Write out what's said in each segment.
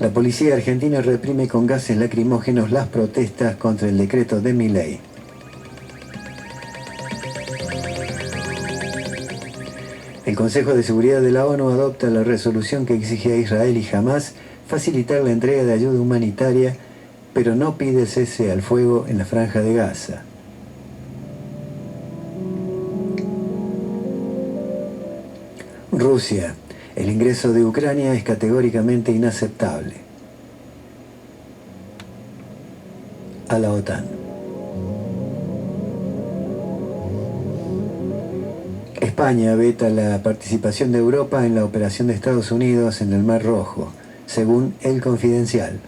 La policía argentina reprime con gases lacrimógenos las protestas contra el decreto de Milei. El Consejo de Seguridad de la ONU adopta la resolución que exige a Israel y Hamás facilitar la entrega de ayuda humanitaria, pero no pide cese al fuego en la Franja de Gaza. Rusia. El ingreso de Ucrania es categóricamente inaceptable a la OTAN. España veta la participación de Europa en la operación de Estados Unidos en el Mar Rojo, según El Confidencial.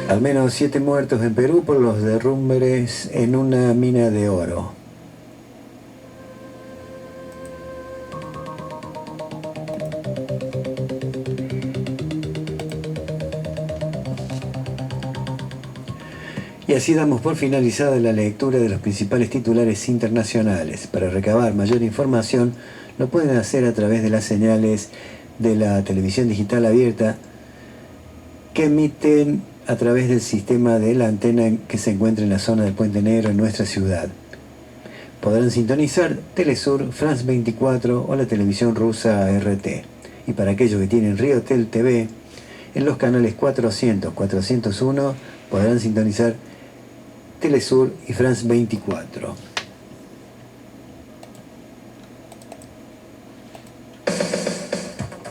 Al menos 7 muertos en Perú por los derrumbes en una mina de oro. Y así damos por finalizada la lectura de los principales titulares internacionales. Para recabar mayor información lo pueden hacer a través de las señales de la televisión digital abierta que emiten a través del sistema de la antena que se encuentra en la zona del Puente Negro en nuestra ciudad. Podrán sintonizar Telesur, France 24 o la televisión rusa RT. Y para aquellos que tienen Riotel TV, en los canales 400, 401 podrán sintonizar Telesur y France 24.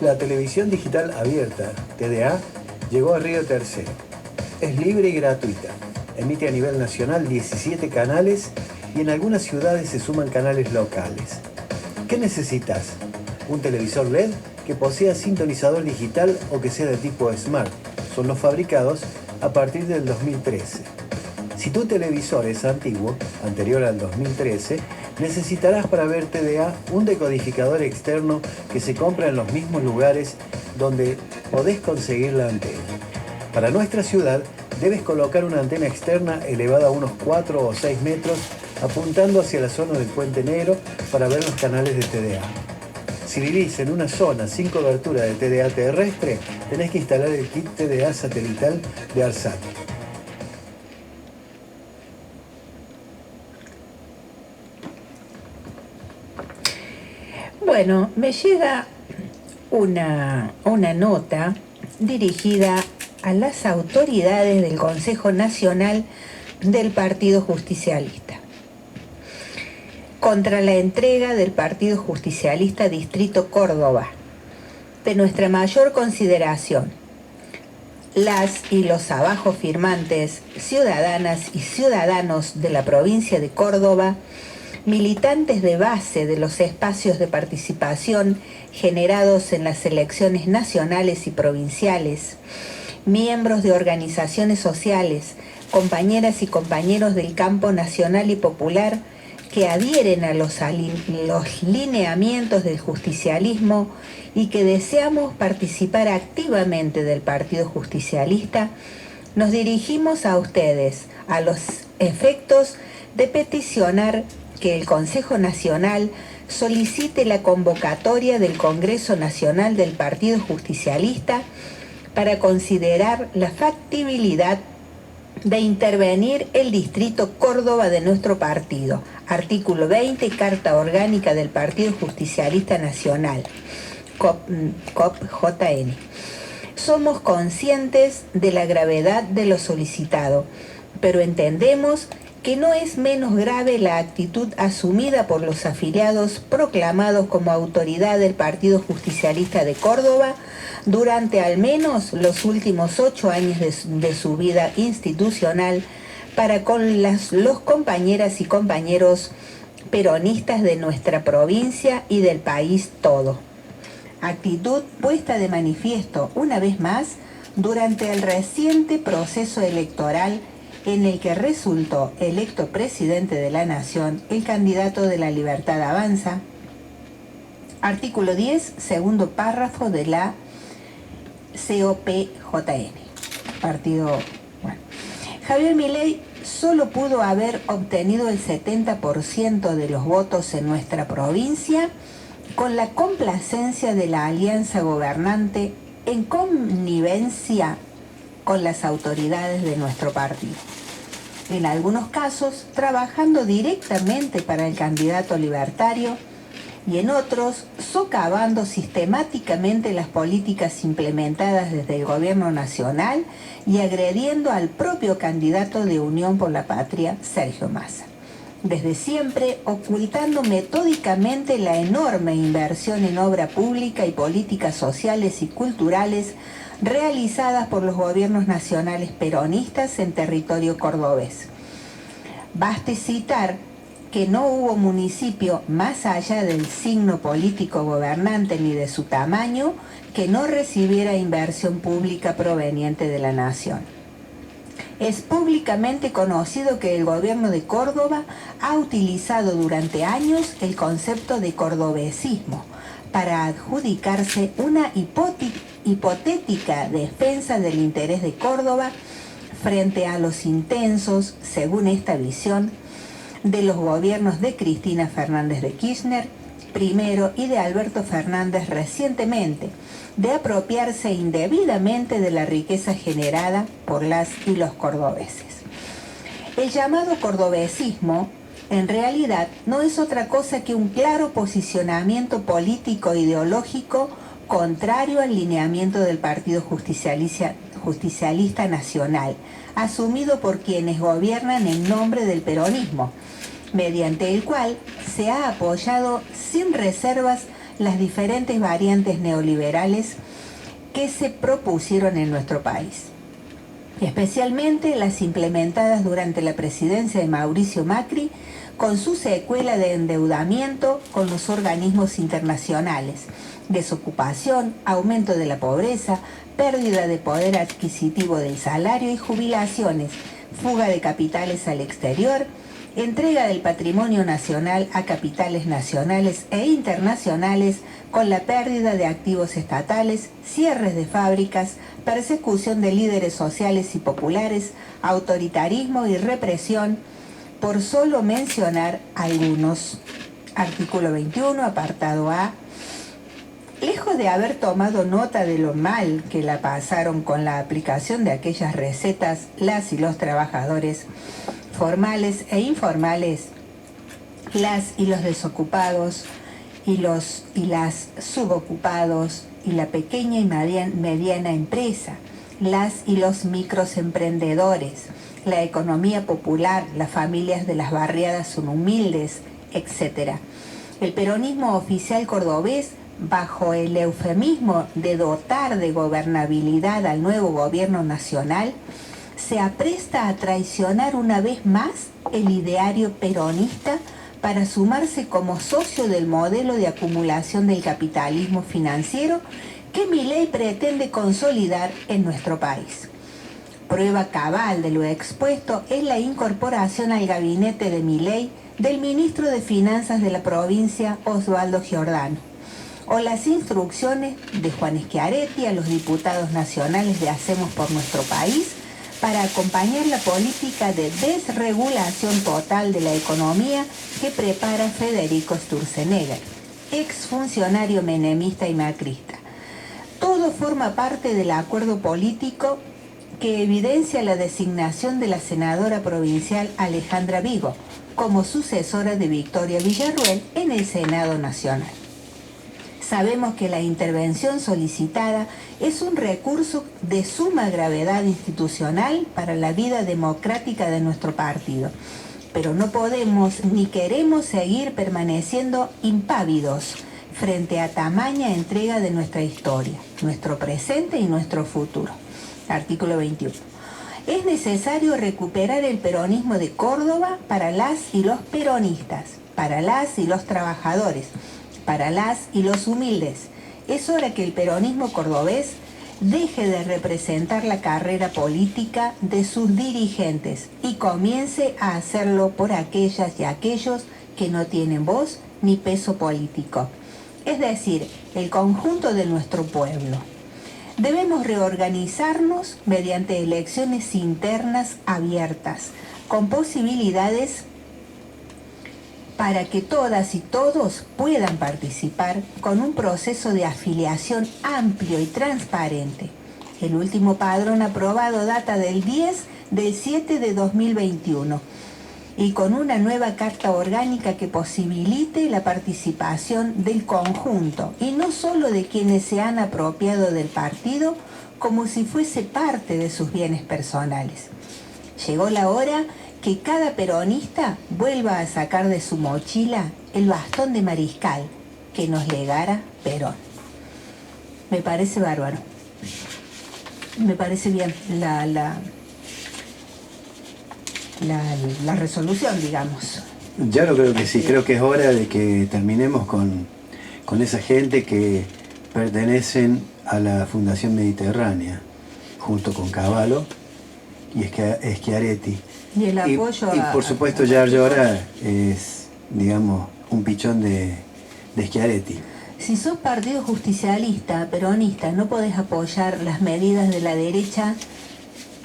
La televisión digital abierta, TDA, llegó a Río Tercero. Es libre y gratuita. Emite a nivel nacional 17 canales y en algunas ciudades se suman canales locales. ¿Qué necesitas? Un televisor LED que posea sintonizador digital o que sea de tipo Smart. Son los fabricados a partir del 2013. Si tu televisor es antiguo, anterior al 2013, necesitarás para ver TDA un decodificador externo que se compra en los mismos lugares donde podés conseguir la antena. Para nuestra ciudad, debes colocar una antena externa elevada a unos 4 o 6 metros, apuntando hacia la zona del Puente Negro para ver los canales de TDA. Si vivís en una zona sin cobertura de TDA terrestre, tenés que instalar el kit TDA satelital de ARSAT. Bueno, me llega una nota dirigida a las autoridades del Consejo Nacional del Partido Justicialista contra la entrega del Partido Justicialista Distrito Córdoba. De nuestra mayor consideración, las y los abajo firmantes, ciudadanas y ciudadanos de la provincia de Córdoba, militantes de base de los espacios de participación generados en las elecciones nacionales y provinciales, miembros de organizaciones sociales, compañeras y compañeros del campo nacional y popular que adhieren a los lineamientos del justicialismo y que deseamos participar activamente del Partido Justicialista, nos dirigimos a ustedes a los efectos de peticionar que el Consejo Nacional solicite la convocatoria del Congreso Nacional del Partido Justicialista para considerar la factibilidad de intervenir el Distrito Córdoba de nuestro partido. Artículo 20, Carta Orgánica del Partido Justicialista Nacional, COP-JN. Somos conscientes de la gravedad de lo solicitado, pero entendemos que no es menos grave la actitud asumida por los afiliados proclamados como autoridad del Partido Justicialista de Córdoba durante al menos los últimos 8 años de su vida institucional para con los compañeras y compañeros peronistas de nuestra provincia y del país todo. Actitud puesta de manifiesto una vez más durante el reciente proceso electoral en el que resultó electo presidente de la Nación el candidato de la Libertad Avanza. Artículo 10, segundo párrafo de la COP-JN. Partido, bueno. Javier Milei solo pudo haber obtenido el 70% de los votos en nuestra provincia con la complacencia de la alianza gobernante en connivencia con las autoridades de nuestro partido. En algunos casos, trabajando directamente para el candidato libertario y en otros, socavando sistemáticamente las políticas implementadas desde el gobierno nacional y agrediendo al propio candidato de Unión por la Patria, Sergio Massa. Desde siempre, ocultando metódicamente la enorme inversión en obra pública y políticas sociales y culturales realizadas por los gobiernos nacionales peronistas en territorio cordobés. Baste citar que no hubo municipio más allá del signo político gobernante ni de su tamaño que no recibiera inversión pública proveniente de la nación. Es públicamente conocido que el gobierno de Córdoba ha utilizado durante años el concepto de cordobesismo para adjudicarse una hipotética defensa del interés de Córdoba frente a los intensos, según esta visión, de los gobiernos de Cristina Fernández de Kirchner primero y de Alberto Fernández recientemente, de apropiarse indebidamente de la riqueza generada por las y los cordobeses. El llamado cordobesismo, en realidad, no es otra cosa que un claro posicionamiento político e ideológico contrario al lineamiento del Partido Justicialista Nacional, asumido por quienes gobiernan en nombre del peronismo, mediante el cual se ha apoyado sin reservas las diferentes variantes neoliberales que se propusieron en nuestro país, especialmente las implementadas durante la presidencia de Mauricio Macri, con su secuela de endeudamiento con los organismos internacionales, desocupación, aumento de la pobreza, pérdida de poder adquisitivo del salario y jubilaciones, fuga de capitales al exterior, entrega del patrimonio nacional a capitales nacionales e internacionales con la pérdida de activos estatales, cierres de fábricas, persecución de líderes sociales y populares, autoritarismo y represión, por solo mencionar algunos. Artículo 21, apartado A. Lejos de haber tomado nota de lo mal que la pasaron con la aplicación de aquellas recetas las y los trabajadores formales e informales, las y los desocupados y las subocupados y la pequeña y mediana empresa, las y los microemprendedores, la economía popular, las familias de las barriadas son humildes, etc. El peronismo oficial cordobés, bajo el eufemismo de dotar de gobernabilidad al nuevo gobierno nacional, se apresta a traicionar una vez más el ideario peronista para sumarse como socio del modelo de acumulación del capitalismo financiero que Milei pretende consolidar en nuestro país. Prueba cabal de lo expuesto es la incorporación al gabinete de Milei del ministro de Finanzas de la provincia, Osvaldo Giordano, o las instrucciones de Juan Schiaretti a los diputados nacionales de Hacemos por Nuestro País para acompañar la política de desregulación total de la economía que prepara Federico Sturzenegger, exfuncionario menemista y macrista. Todo forma parte del acuerdo político que evidencia la designación de la senadora provincial Alejandra Vigo como sucesora de Victoria Villarruel en el Senado Nacional. Sabemos que la intervención solicitada es un recurso de suma gravedad institucional para la vida democrática de nuestro partido, pero no podemos ni queremos seguir permaneciendo impávidos frente a tamaña entrega de nuestra historia, nuestro presente y nuestro futuro. Artículo 21. Es necesario recuperar el peronismo de Córdoba para las y los peronistas, para las y los trabajadores, para las y los humildes. Es hora que el peronismo cordobés deje de representar la carrera política de sus dirigentes y comience a hacerlo por aquellas y aquellos que no tienen voz ni peso político, es decir, el conjunto de nuestro pueblo. Debemos reorganizarnos mediante elecciones internas abiertas, con posibilidades para que todas y todos puedan participar con un proceso de afiliación amplio y transparente. El último padrón aprobado data del 10/7 de 2021 y con una nueva carta orgánica que posibilite la participación del conjunto y no solo de quienes se han apropiado del partido como si fuese parte de sus bienes personales. Llegó la hora que cada peronista vuelva a sacar de su mochila el bastón de mariscal que nos legara Perón. Me parece bárbaro. Me parece bien la resolución, digamos. Ya lo creo que sí, creo que es hora de que terminemos con esa gente que pertenecen a la Fundación Mediterránea, junto con Cavallo y Schiaretti. Y el apoyo y por supuesto Yarlora es, digamos, un pichón de Schiaretti. Si sos partido justicialista, peronista, no podés apoyar las medidas de la derecha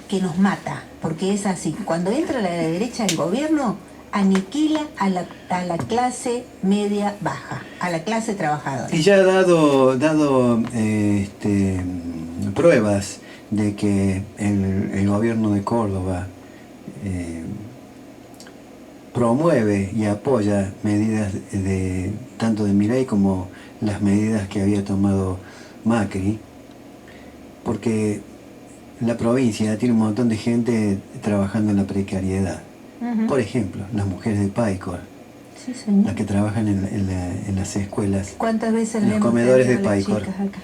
que nos mata, porque es así. Cuando entra la derecha al gobierno, aniquila a la clase media baja, a la clase trabajadora. Y ya ha dado pruebas de que el gobierno de Córdoba promueve y apoya medidas tanto de Milei como las medidas que había tomado Macri, porque la provincia tiene un montón de gente trabajando en la precariedad. Por ejemplo, las mujeres de Paicor, Sí, señor. las que trabajan en las escuelas, ¿Cuántas veces los le hemos comedores de pedido a las Paicor, chicas acá?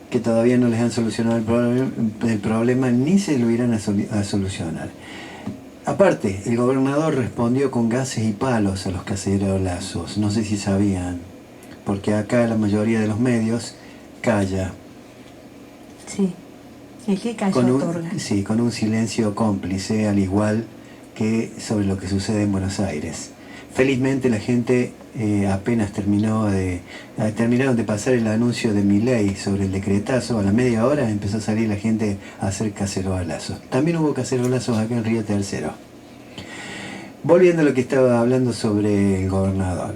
que todavía no les han solucionado el problema ni se lo irán a solucionar. Aparte, el gobernador respondió con gases y palos a los cacerolazos. No sé si sabían, porque acá la mayoría de los medios calla. Sí. ¿Y qué callo otorga? Sí, con un silencio cómplice, al igual que sobre lo que sucede en Buenos Aires. Felizmente la gente apenas terminaron de pasar el anuncio de Milei sobre el decretazo, a la media hora empezó a salir la gente a hacer cacerolazos. También hubo cacerolazos acá en Río Tercero. Volviendo a lo que estaba hablando sobre el gobernador.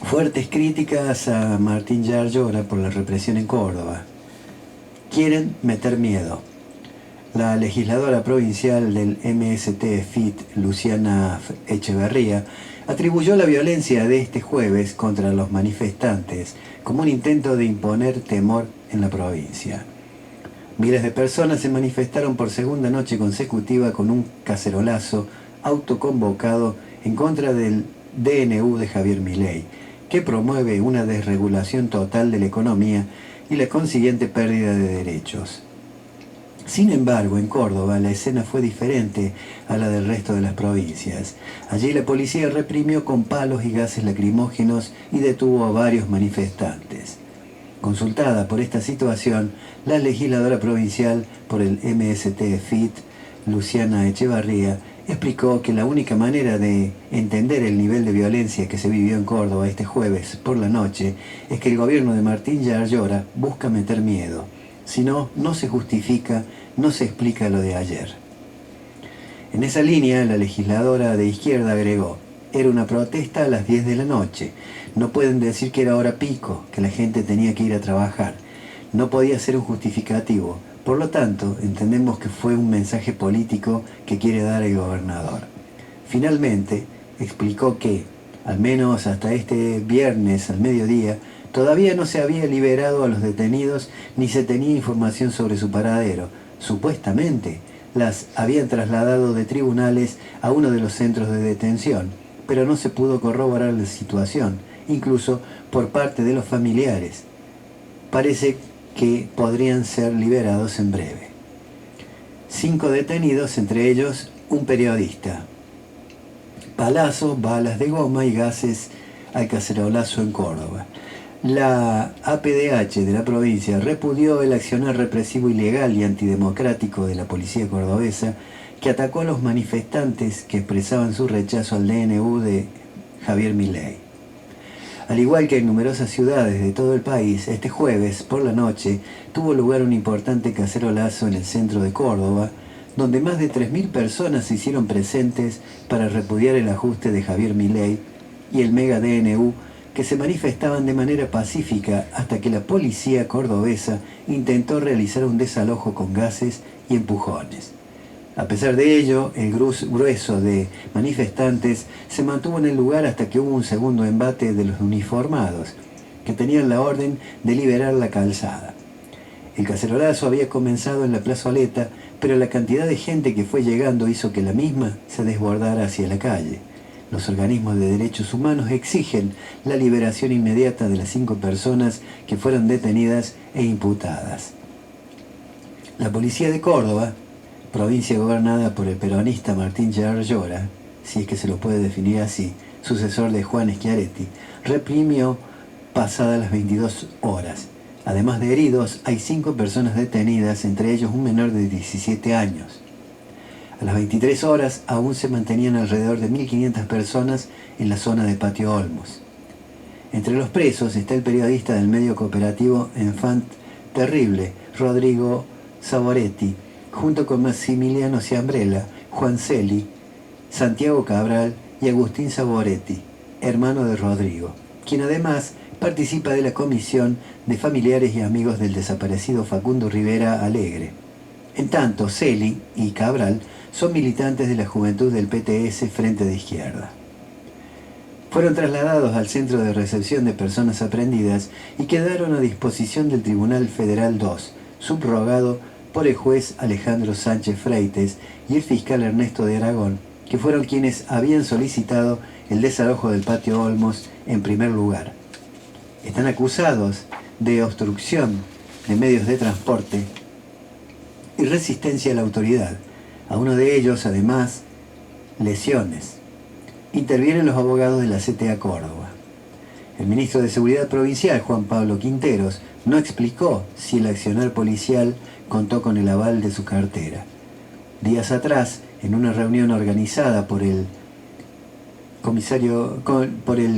Fuertes críticas a Martín Yarlora por la represión en Córdoba. Quieren meter miedo. La legisladora provincial del MST-FIT, Luciana Echeverría, atribuyó la violencia de este jueves contra los manifestantes como un intento de imponer temor en la provincia. Miles de personas se manifestaron por segunda noche consecutiva con un cacerolazo autoconvocado en contra del DNU de Javier Milei, que promueve una desregulación total de la economía y la consiguiente pérdida de derechos. Sin embargo, en Córdoba la escena fue diferente a la del resto de las provincias. Allí la policía reprimió con palos y gases lacrimógenos y detuvo a varios manifestantes. Consultada por esta situación, la legisladora provincial por el MST-FIT, Luciana Echevarría, explicó que la única manera de entender el nivel de violencia que se vivió en Córdoba este jueves por la noche es que el gobierno de Martín Yarlora busca meter miedo. Si no, no se justifica, no se explica lo de ayer. En esa línea, la legisladora de izquierda agregó: era una protesta a las 10 de la noche. No pueden decir que era hora pico, que la gente tenía que ir a trabajar. No podía ser un justificativo. Por lo tanto, entendemos que fue un mensaje político que quiere dar el gobernador. Finalmente, explicó que, al menos hasta este viernes al mediodía, todavía no se había liberado a los detenidos ni se tenía información sobre su paradero. Supuestamente, las habían trasladado de tribunales a uno de los centros de detención, pero no se pudo corroborar la situación, incluso por parte de los familiares. Parece que podrían ser liberados en breve. 5 detenidos, entre ellos un periodista. Palazos, balas de goma y gases al cacerolazo en Córdoba. La APDH de la provincia repudió el accionar represivo ilegal y antidemocrático de la policía cordobesa, que atacó a los manifestantes que expresaban su rechazo al DNU de Javier Milei. Al igual que en numerosas ciudades de todo el país, este jueves por la noche tuvo lugar un importante cacerolazo en el centro de Córdoba, donde más de 3.000 personas se hicieron presentes para repudiar el ajuste de Javier Milei y el mega DNU, que se manifestaban de manera pacífica hasta que la policía cordobesa intentó realizar un desalojo con gases y empujones. A pesar de ello, el grueso de manifestantes se mantuvo en el lugar hasta que hubo un segundo embate de los uniformados, que tenían la orden de liberar la calzada. El cacerolazo había comenzado en la plazoleta, pero la cantidad de gente que fue llegando hizo que la misma se desbordara hacia la calle. Los organismos de derechos humanos exigen la liberación inmediata de las 5 personas que fueron detenidas e imputadas. La policía de Córdoba, provincia gobernada por el peronista Martín Gerard Llora, si es que se lo puede definir así, sucesor de Juan Schiaretti, reprimió pasadas las 22 horas. Además de heridos, hay 5 personas detenidas, entre ellos un menor de 17 años. A las 23 horas aún se mantenían alrededor de 1.500 personas en la zona de Patio Olmos. Entre los presos está el periodista del medio cooperativo Enfant Terrible, Rodrigo Savoretti, junto con Maximiliano Ciambrella, Juan Celi, Santiago Cabral y Agustín Savoretti, hermano de Rodrigo, quien además participa de la comisión de familiares y amigos del desaparecido Facundo Rivera Alegre. En tanto, Celi y Cabral son militantes de la juventud del PTS Frente de Izquierda. Fueron trasladados al Centro de Recepción de Personas Aprehendidas y quedaron a disposición del Tribunal Federal 2, subrogado por el juez Alejandro Sánchez Freites y el fiscal Ernesto de Aragón, que fueron quienes habían solicitado el desalojo del Patio Olmos en primer lugar. Están acusados de obstrucción de medios de transporte y resistencia a la autoridad. A uno de ellos, además, lesiones. Intervienen los abogados de la CTA Córdoba. El ministro de Seguridad Provincial, Juan Pablo Quinteros, no explicó si el accionar policial contó con el aval de su cartera. Días atrás, en una reunión organizada por el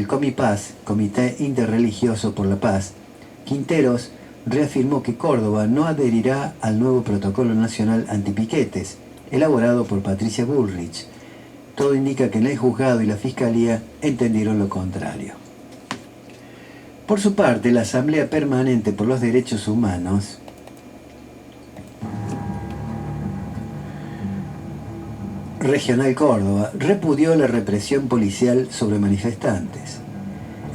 Comipaz, Comité Interreligioso por la Paz, Quinteros reafirmó que Córdoba no adherirá al nuevo protocolo nacional antipiquetes, elaborado por Patricia Bullrich. Todo indica que en el juzgado y la fiscalía entendieron lo contrario. Por su parte, la Asamblea Permanente por los Derechos Humanos Regional Córdoba repudió la represión policial sobre manifestantes.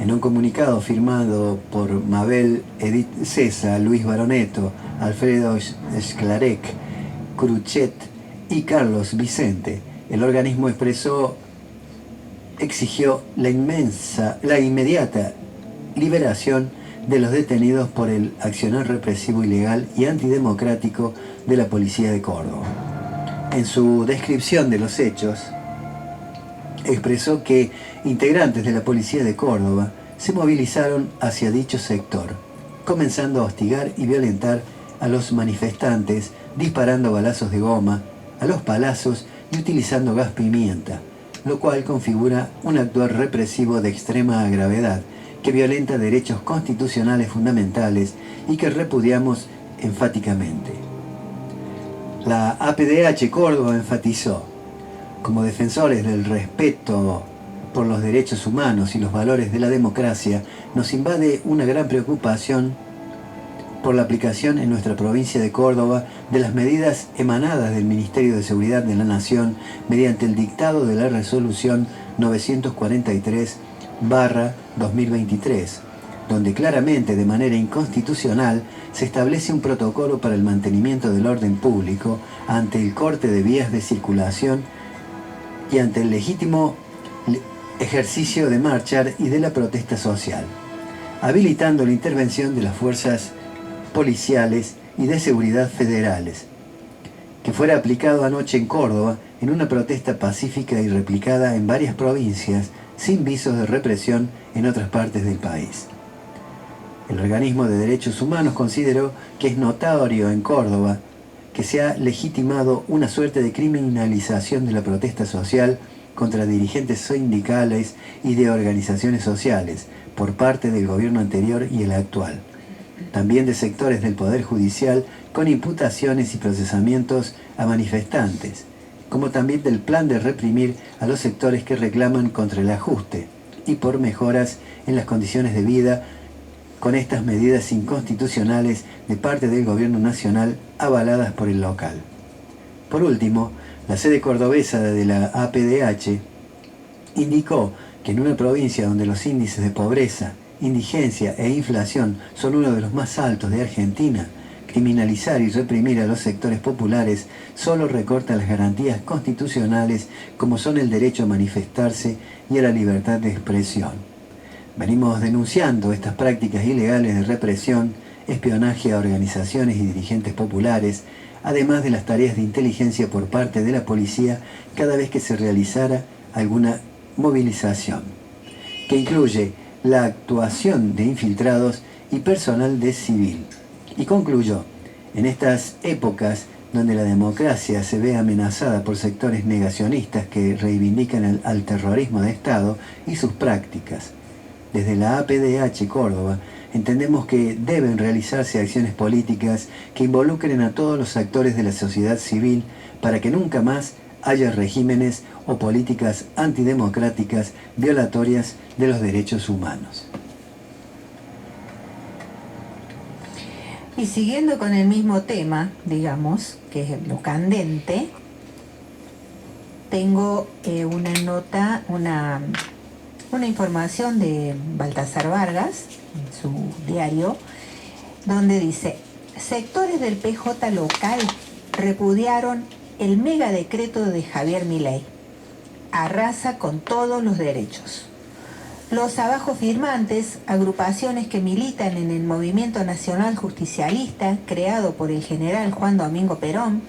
En un comunicado firmado por Mabel Edith Cesa, Luis Baroneto, Alfredo Schlarek, Cruchet y Carlos Vicente, el organismo exigió la inmediata liberación de los detenidos por el accionar represivo ilegal y antidemocrático de la policía de Córdoba. En su descripción de los hechos, expresó que integrantes de la policía de Córdoba se movilizaron hacia dicho sector, comenzando a hostigar y violentar a los manifestantes, disparando balazos de goma a los palazos y utilizando gas pimienta, lo cual configura un actuar represivo de extrema gravedad que violenta derechos constitucionales fundamentales y que repudiamos enfáticamente. La APDH Córdoba enfatizó: como defensores del respeto por los derechos humanos y los valores de la democracia, nos invade una gran preocupación por la aplicación en nuestra provincia de Córdoba de las medidas emanadas del Ministerio de Seguridad de la Nación mediante el dictado de la Resolución 943/2023, donde claramente, de manera inconstitucional, se establece un protocolo para el mantenimiento del orden público ante el corte de vías de circulación y ante el legítimo ejercicio de marchar y de la protesta social, habilitando la intervención de las fuerzas policiales y de seguridad federales, que fuera aplicado anoche en Córdoba en una protesta pacífica y replicada en varias provincias sin visos de represión en otras partes del país. El organismo de derechos humanos consideró que es notorio en Córdoba que se ha legitimado una suerte de criminalización de la protesta social contra dirigentes sindicales y de organizaciones sociales por parte del gobierno anterior y el actual, también de sectores del Poder Judicial con imputaciones y procesamientos a manifestantes, como también del plan de reprimir a los sectores que reclaman contra el ajuste y por mejoras en las condiciones de vida con estas medidas inconstitucionales de parte del Gobierno Nacional avaladas por el local. Por último, la sede cordobesa de la APDH indicó que en una provincia donde los índices de pobreza, indigencia e inflación son uno de los más altos de Argentina, criminalizar y reprimir a los sectores populares solo recorta las garantías constitucionales como son el derecho a manifestarse y a la libertad de expresión. Venimos denunciando estas prácticas ilegales de represión, espionaje a organizaciones y dirigentes populares, además de las tareas de inteligencia por parte de la policía cada vez que se realizara alguna movilización, que incluye la actuación de infiltrados y personal de civil. Y concluyó, en estas épocas donde la democracia se ve amenazada por sectores negacionistas que reivindican al terrorismo de Estado y sus prácticas, desde la APDH Córdoba entendemos que deben realizarse acciones políticas que involucren a todos los actores de la sociedad civil para que nunca más haya regímenes o políticas antidemocráticas violatorias de los derechos humanos. Y siguiendo con el mismo tema, digamos, que es lo candente, tengo una nota, una información de Baltasar Vargas, en su diario, donde dice: sectores del PJ local repudiaron el mega decreto de Javier Milei. Arrasa con todos los derechos. Los abajo firmantes, agrupaciones que militan en el Movimiento Nacional Justicialista, creado por el general Juan Domingo Perón,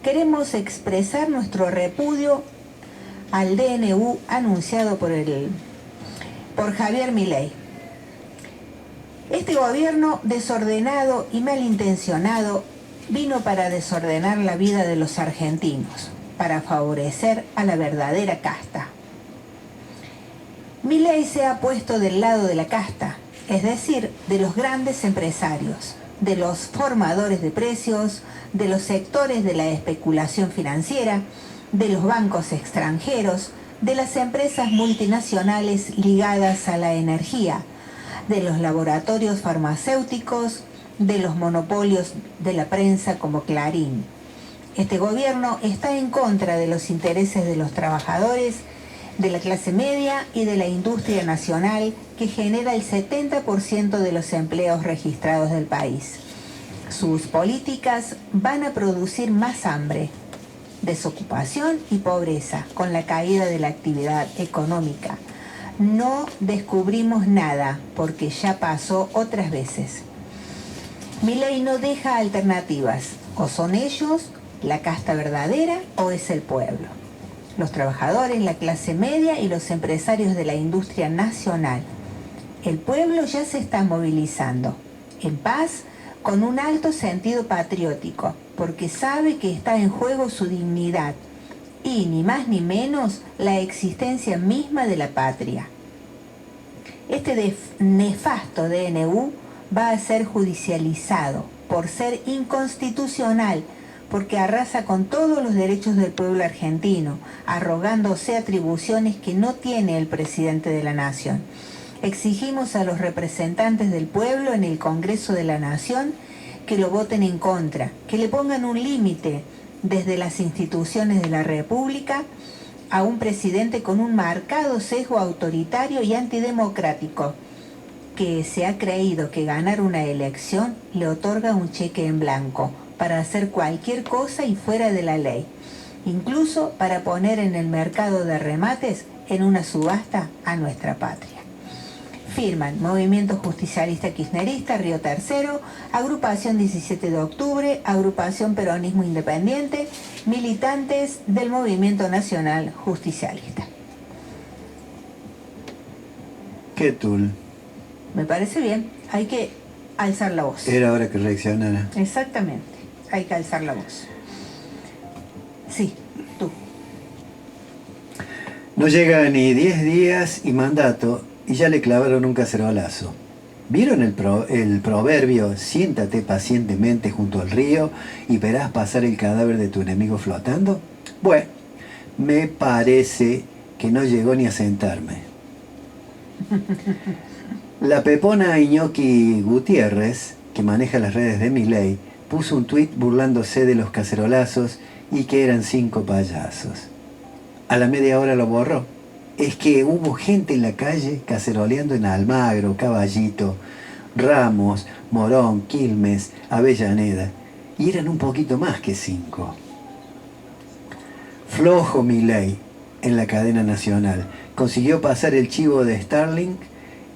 queremos expresar nuestro repudio al DNU anunciado por Javier Milei. Este gobierno desordenado y malintencionado vino para desordenar la vida de los argentinos, para favorecer a la verdadera casta. Milei se ha puesto del lado de la casta, es decir, de los grandes empresarios, de los formadores de precios, de los sectores de la especulación financiera, de los bancos extranjeros, de las empresas multinacionales ligadas a la energía, de los laboratorios farmacéuticos, de los monopolios de la prensa como Clarín. Este gobierno está en contra de los intereses de los trabajadores, de la clase media y de la industria nacional que genera el 70% de los empleos registrados del país. Sus políticas van a producir más hambre, desocupación y pobreza con la caída de la actividad económica. No descubrimos nada porque ya pasó otras veces. Milei no deja alternativas, o son ellos, la casta verdadera, o es el pueblo. Los trabajadores, la clase media y los empresarios de la industria nacional. El pueblo ya se está movilizando, en paz, con un alto sentido patriótico, porque sabe que está en juego su dignidad y, ni más ni menos, la existencia misma de la patria. Este nefasto DNU va a ser judicializado por ser inconstitucional, porque arrasa con todos los derechos del pueblo argentino, arrogándose atribuciones que no tiene el presidente de la Nación. Exigimos a los representantes del pueblo en el Congreso de la Nación que lo voten en contra, que le pongan un límite desde las instituciones de la República a un presidente con un marcado sesgo autoritario y antidemocrático, que se ha creído que ganar una elección le otorga un cheque en blanco para hacer cualquier cosa y fuera de la ley, incluso para poner en el mercado de remates en una subasta a nuestra patria. Firman Movimiento Justicialista Kirchnerista, Río Tercero, Agrupación 17 de Octubre, Agrupación Peronismo Independiente, militantes del Movimiento Nacional Justicialista. ¿Qué tul? Me parece bien, hay que alzar la voz. Era hora que reaccionara. Exactamente, hay que alzar la voz. Sí, tú. No llega ni 10 días y mandato y ya le clavaron un cacerolazo. ¿Vieron el proverbio, siéntate pacientemente junto al río y verás pasar el cadáver de tu enemigo flotando? Bueno, me parece que no llegó ni a sentarme. La pepona Iñaki Gutiérrez, que maneja las redes de Milei, puso un tuit burlándose de los cacerolazos y que eran 5 payasos. A la media hora lo borró. Es que hubo gente en la calle caceroleando en Almagro, Caballito, Ramos, Morón, Quilmes, Avellaneda. Y eran un poquito más que 5. Flojo Milei en la cadena nacional. Consiguió pasar el chivo de Starlink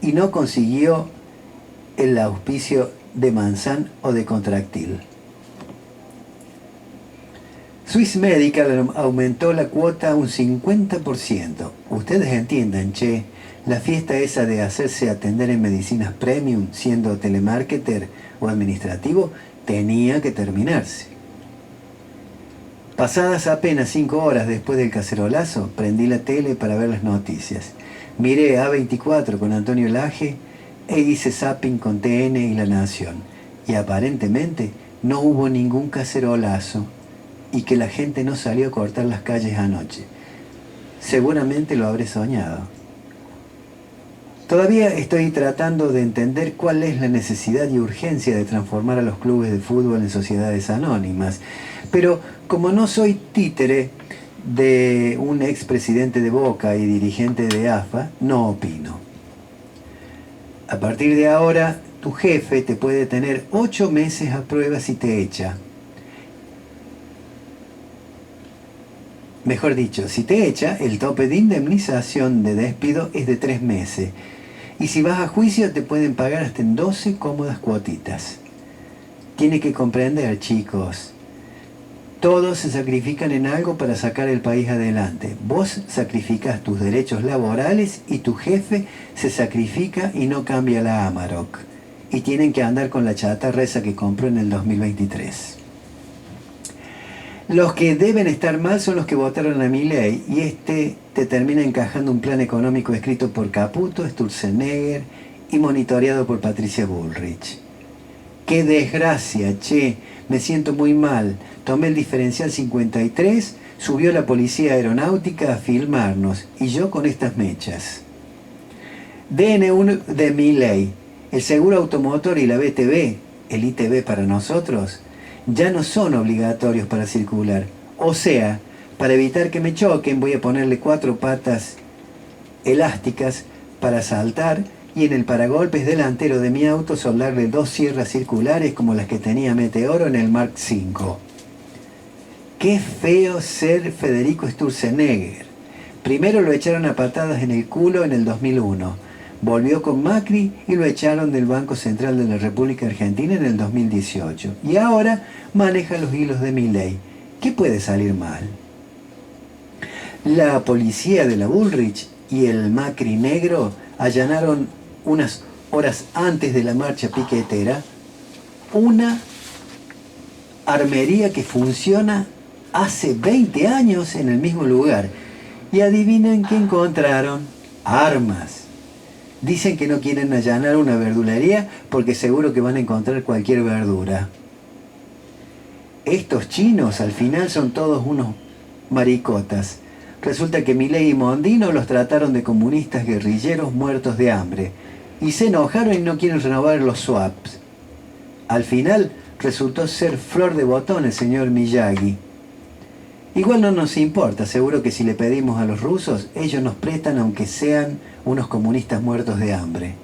y no consiguió el auspicio de Manzan o de Contractil. Swiss Medical aumentó la cuota un 50%. Ustedes entiendan, che, la fiesta esa de hacerse atender en medicinas premium siendo telemarketer o administrativo tenía que terminarse. Pasadas apenas 5 horas después del cacerolazo, prendí la tele para ver las noticias. Miré A24 con Antonio Laje e hice zapping con TN y La Nación. Y aparentemente no hubo ningún cacerolazo y que la gente no salió a cortar las calles anoche. Seguramente lo habré soñado. Todavía estoy tratando de entender cuál es la necesidad y urgencia de transformar a los clubes de fútbol en sociedades anónimas. Pero como no soy títere de un expresidente de Boca y dirigente de AFA, no opino. A partir de ahora, tu jefe te puede tener 8 meses a prueba si te echa. Mejor dicho, si te echa, el tope de indemnización de despido es de 3 meses. Y si vas a juicio, te pueden pagar hasta en 12 cómodas cuotitas. Tiene que comprender, chicos. Todos se sacrifican en algo para sacar el país adelante. Vos sacrificás tus derechos laborales y tu jefe se sacrifica y no cambia la Amarok. Y tienen que andar con la chatarra esa que compró en el 2023. Los que deben estar mal son los que votaron a Milei y este te termina encajando un plan económico escrito por Caputo, Sturzenegger y monitoreado por Patricia Bullrich. ¡Qué desgracia, che! Me siento muy mal. Tomé el diferencial 53, subió la policía aeronáutica a filmarnos y yo con estas mechas. DNU de Milei, el seguro automotor y la BTV, el ITV para nosotros, ya no son obligatorios para circular. O sea, para evitar que me choquen voy a ponerle 4 patas elásticas para saltar y en el paragolpes delantero de mi auto soldarle 2 sierras circulares como las que tenía Meteoro en el Mark V. Qué feo ser Federico Sturzenegger. Primero lo echaron a patadas en el culo en el 2001. Volvió con Macri y lo echaron del Banco Central de la República Argentina en el 2018. Y ahora maneja los hilos de Milei. ¿Qué puede salir mal? La policía de la Bullrich y el Macri negro allanaron unas horas antes de la marcha piquetera una armería que funciona hace 20 años en el mismo lugar. Y adivinen qué encontraron. Armas. Dicen que no quieren allanar una verdulería porque seguro que van a encontrar cualquier verdura. Estos chinos al final son todos unos maricotas. Resulta que Milei y Mondino los trataron de comunistas guerrilleros muertos de hambre. Y se enojaron y no quieren renovar los swaps. Al final resultó ser flor de botón el señor Miyagi. Igual no nos importa, seguro que si le pedimos a los rusos, ellos nos prestan aunque sean unos comunistas muertos de hambre.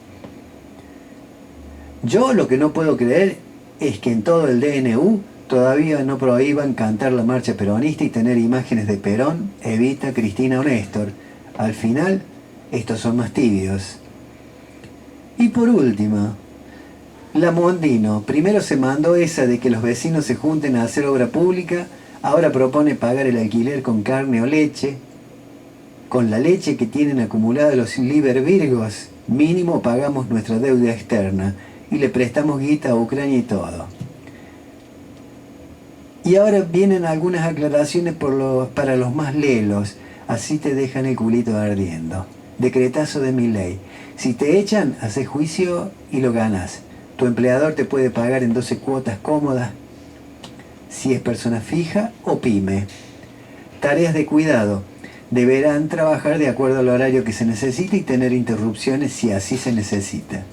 Yo lo que no puedo creer es que en todo el DNU todavía no prohíban cantar la marcha peronista y tener imágenes de Perón, Evita, Cristina o Néstor. Al final, estos son más tibios. Y por último, la Mondino, primero se mandó esa de que los vecinos se junten a hacer obra pública, ahora propone pagar el alquiler con carne o leche. Con la leche que tienen acumulada los libervirgos, mínimo pagamos nuestra deuda externa y le prestamos guita a Ucrania y todo. Y ahora vienen algunas aclaraciones para los más lelos, así te dejan el culito ardiendo. Decretazo de Milei. Si te echan, haces juicio y lo ganas. Tu empleador te puede pagar en 12 cuotas cómodas si es persona fija o pyme. Tareas de cuidado. Deberán trabajar de acuerdo al horario que se necesite y tener interrupciones si así se necesita.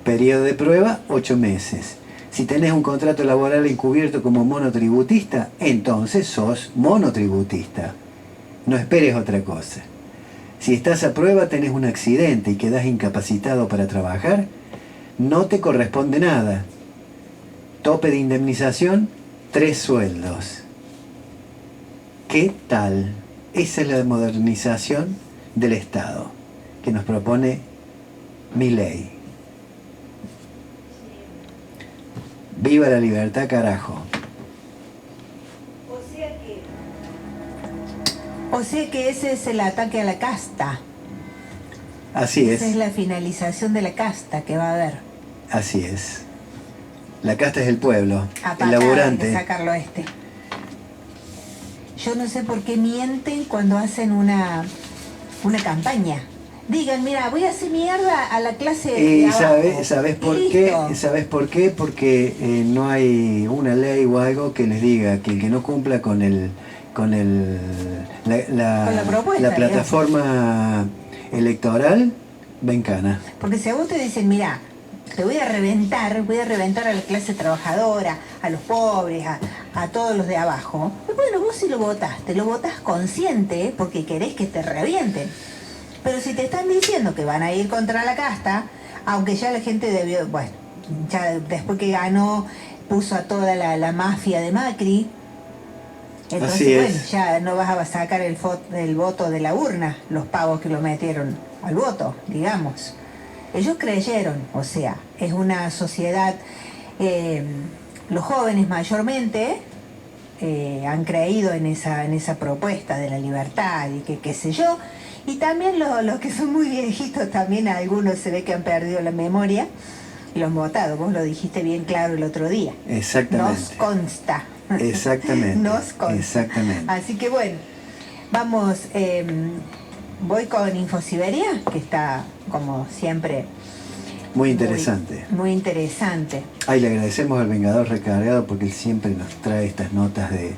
Periodo de prueba, 8 meses. Si tenés un contrato laboral encubierto como monotributista, entonces sos monotributista. No esperes otra cosa. Si estás a prueba, tenés un accidente y quedás incapacitado para trabajar, no te corresponde nada. Tope de indemnización, 3 sueldos. ¿Qué tal? Esa es la modernización del Estado que nos propone Milei. ¡Viva la libertad, carajo! O sea que ese es el ataque a la casta. Así es. Esa es la finalización de la casta que va a haber. Así es. La casta es el pueblo, A el laburante. sacarlo a este. Yo no sé por qué mienten cuando hacen una campaña. Digan, mira, voy a hacer mierda a la clase de abajo. ¿Sabes por qué? ¿Sabes por qué? Porque no hay una ley o algo que les diga que el que no cumpla con la propuesta, la plataforma electoral va en cana. Porque si a vos te dicen, mira, te voy a reventar a la clase trabajadora, a los pobres, a todos los de abajo. Bueno, vos si lo votás consciente porque querés que te revienten. Pero si te están diciendo que van a ir contra la casta, aunque ya la gente debió, bueno, ya después que ganó, puso a toda la mafia de Macri. Entonces, Así es. bueno, ya no vas a sacar el voto de la urna, los pavos que lo metieron al voto, digamos. Ellos creyeron, o sea, es una sociedad, los jóvenes mayormente han creído en esa propuesta de la libertad y que qué sé yo, y también los que son muy viejitos, también algunos se ve que han perdido la memoria y lo han votado. Vos lo dijiste bien claro el otro día. Exactamente. Nos consta. Exactamente. Nos consta. Exactamente. Así que bueno, vamos, voy con Infosiberia, que está como siempre Muy interesante. Muy interesante. Ay, le agradecemos al Vengador Recargado porque él siempre nos trae estas notas de